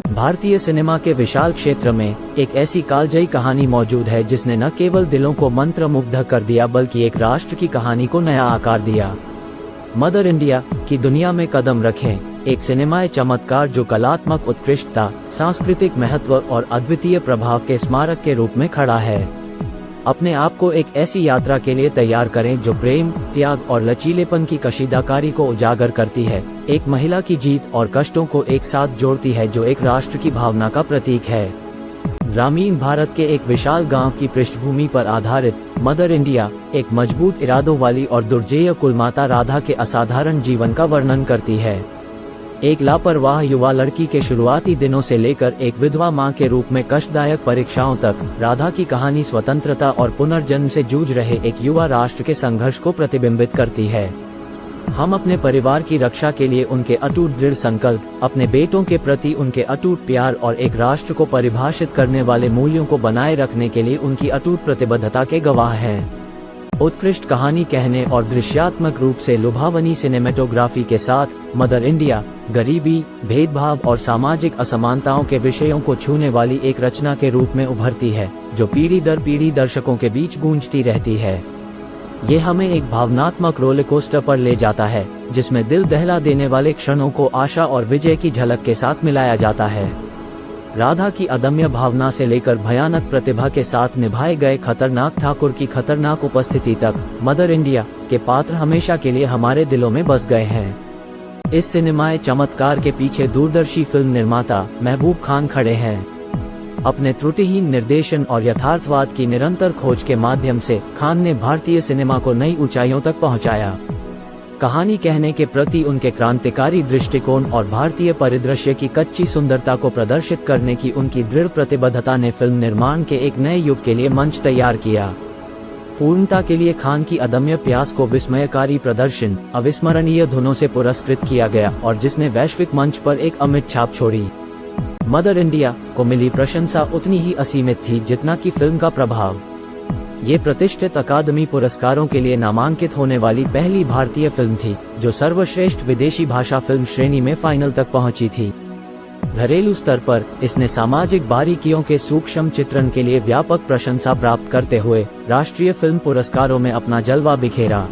भारतीय सिनेमा के विशाल क्षेत्र में एक ऐसी कालजयी कहानी मौजूद है जिसने न केवल दिलों को मंत्रमुग्ध कर दिया बल्कि एक राष्ट्र की कहानी को नया आकार दिया। मदर इंडिया की दुनिया में कदम रखें, एक सिनेमाई चमत्कार जो कलात्मक उत्कृष्टता, सांस्कृतिक महत्व और अद्वितीय प्रभाव के स्मारक के रूप में खड़ा है। अपने आप को एक ऐसी यात्रा के लिए तैयार करें जो प्रेम, त्याग और लचीलेपन की कशीदाकारी को उजागर करती है, एक महिला की जीत और कष्टों को एक साथ जोड़ती है जो एक राष्ट्र की भावना का प्रतीक है। ग्रामीण भारत के एक विशाल गांव की पृष्ठभूमि पर आधारित मदर इंडिया एक मजबूत इरादों वाली और दुर्जेय कुलमाता राधा के असाधारण जीवन का वर्णन करती है। एक लापरवाह युवा लड़की के शुरुआती दिनों से लेकर एक विधवा मां के रूप में कष्टदायक परीक्षाओं तक, राधा की कहानी स्वतंत्रता और पुनर्जन्म से जूझ रहे एक युवा राष्ट्र के संघर्ष को प्रतिबिंबित करती है। हम अपने परिवार की रक्षा के लिए उनके अटूट दृढ़ संकल्प, अपने बेटों के प्रति उनके अटूट प्यार और एक राष्ट्र को परिभाषित करने वाले मूल्यों को बनाए रखने के लिए उनकी अटूट प्रतिबद्धता के गवाह हैं। उत्कृष्ट कहानी कहने और दृश्यात्मक रूप से लुभावनी सिनेमेटोग्राफी के साथ मदर इंडिया गरीबी, भेदभाव और सामाजिक असमानताओं के विषयों को छूने वाली एक रचना के रूप में उभरती है, जो पीढ़ी दर पीढ़ी दर्शकों के बीच गूंजती रहती है। ये हमें एक भावनात्मक रोलर कोस्टर पर ले जाता है, जिसमें दिल दहला देने वाले क्षणों को आशा और विजय की झलक के साथ मिलाया जाता है। राधा की अदम्य भावना से लेकर भयानक प्रतिभा के साथ निभाए गए खतरनाक ठाकुर की खतरनाक उपस्थिति तक, मदर इंडिया के पात्र हमेशा के लिए हमारे दिलों में बस गए हैं। इस सिनेमाई चमत्कार के पीछे दूरदर्शी फिल्म निर्माता महबूब खान खड़े हैं। अपने त्रुटिहीन निर्देशन और यथार्थवाद की निरंतर खोज के माध्यम से खान ने भारतीय सिनेमा को नई ऊंचाइयों तक पहुंचाया। कहानी कहने के प्रति उनके क्रांतिकारी दृष्टिकोण और भारतीय परिदृश्य की कच्ची सुंदरता को प्रदर्शित करने की उनकी दृढ़ प्रतिबद्धता ने फिल्म निर्माण के एक नए युग के लिए मंच तैयार किया। पूर्णता के लिए खान की अदम्य प्रयास को विस्मयकारी प्रदर्शन, अविस्मरणीय धुनों से पुरस्कृत किया गया और जिसने वैश्विक मंच पर एक अमिट छाप छोड़ी। मदर इंडिया को मिली प्रशंसा उतनी ही असीमित थी जितना कि फिल्म का प्रभाव। ये प्रतिष्ठित अकादमी पुरस्कारों के लिए नामांकित होने वाली पहली भारतीय फिल्म थी जो सर्वश्रेष्ठ विदेशी भाषा फिल्म श्रेणी में फाइनल तक पहुंची थी। घरेलू स्तर पर इसने सामाजिक बारीकियों के सूक्ष्म चित्रण के लिए व्यापक प्रशंसा प्राप्त करते हुए राष्ट्रीय फिल्म पुरस्कारों में अपना जलवा बिखेरा।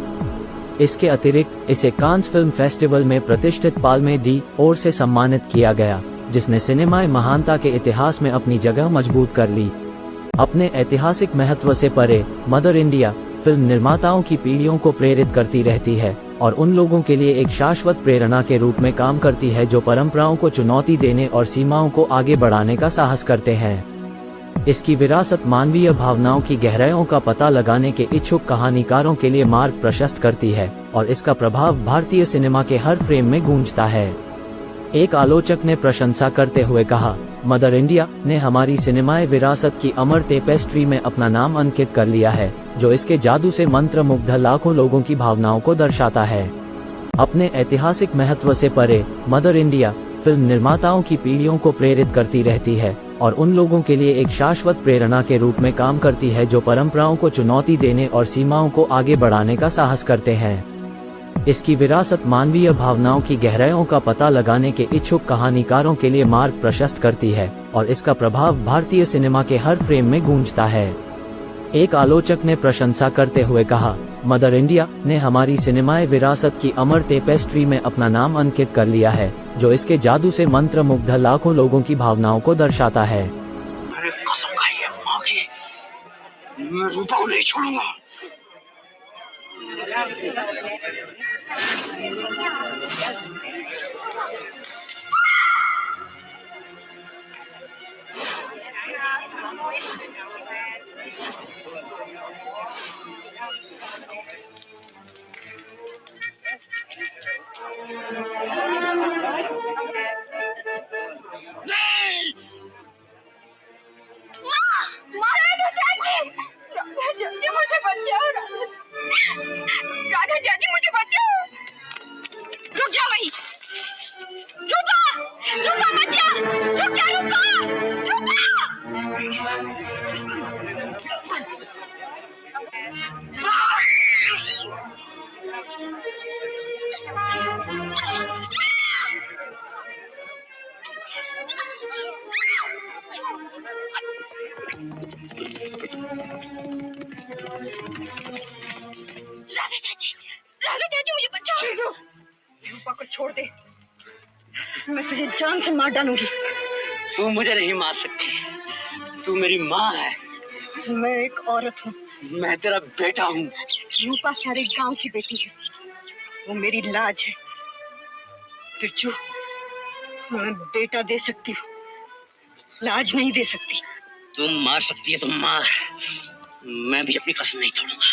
इसके अतिरिक्त इसे कांस फिल्म फेस्टिवल में प्रतिष्ठित पाल्मे d'Or से सम्मानित किया गया, जिसने सिनेमाई महानता के इतिहास में अपनी जगह मजबूत कर ली। अपने ऐतिहासिक महत्व से परे, मदर इंडिया फिल्म निर्माताओं की पीढ़ियों को प्रेरित करती रहती है और उन लोगों के लिए एक शाश्वत प्रेरणा के रूप में काम करती है जो परंपराओं को चुनौती देने और सीमाओं को आगे बढ़ाने का साहस करते हैं। इसकी विरासत मानवीय भावनाओं की गहराइयों का पता लगाने के इच्छुक कहानीकारों के लिए मार्ग प्रशस्त करती है और इसका प्रभाव भारतीय सिनेमा के हर फ्रेम में गूंजता है। एक आलोचक ने प्रशंसा करते हुए कहा, मदर इंडिया ने हमारी सिनेमाई विरासत की अमर टेपेस्ट्री में अपना नाम अंकित कर लिया है, जो इसके जादू से मंत्रमुग्ध लाखों लोगों की भावनाओं को दर्शाता है। अपने ऐतिहासिक महत्व से परे, मदर इंडिया फिल्म निर्माताओं की पीढ़ियों को प्रेरित करती रहती है और उन लोगों के लिए एक शाश्वत प्रेरणा के रूप में काम करती है जो परंपराओं को चुनौती देने और सीमाओं को आगे बढ़ाने का साहस करते हैं। इसकी विरासत मानवीय भावनाओं की गहराइयों का पता लगाने के इच्छुक कहानीकारों के लिए मार्ग प्रशस्त करती है और इसका प्रभाव भारतीय सिनेमा के हर फ्रेम में गूंजता है। एक आलोचक ने प्रशंसा करते हुए कहा, मदर इंडिया ने हमारी सिनेमाई विरासत की अमर टेपेस्ट्री में अपना नाम अंकित कर लिया है, जो इसके जादू से मंत्रमुग्ध लाखों लोगों की भावनाओं को दर्शाता है। अरे कसम खाइए माँ की, मैं रूपा को नहीं छोड़ूंगा। राधा जानी मुझे बचाओ। रुक जा वहीं। रूपा, रूपा मत जा। रुक जा रूपा, रूपा। राघव चाची मुझे बचाओ। रूपा को छोड़ दे, मैं तुझे जान से मार डालूंगी। तू मुझे नहीं मार सकती, तू मेरी माँ है। मैं एक औरत हूँ। मैं तेरा बेटा हूँ। रूपा सारे गांव की बेटी है, वो मेरी लाज है। बिरजू, मैं बेटा दे सकती हूँ, लाज नहीं दे सकती। तुम मार सकती है तो मार, मैं भी अपनी कसम नहीं तोड़ूंगा।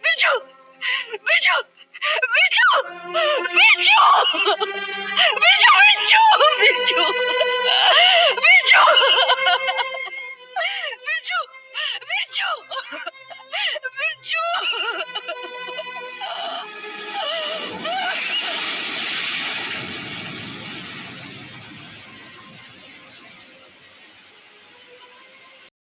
बिरजू, बिरजू, बिरजू, बिरजू,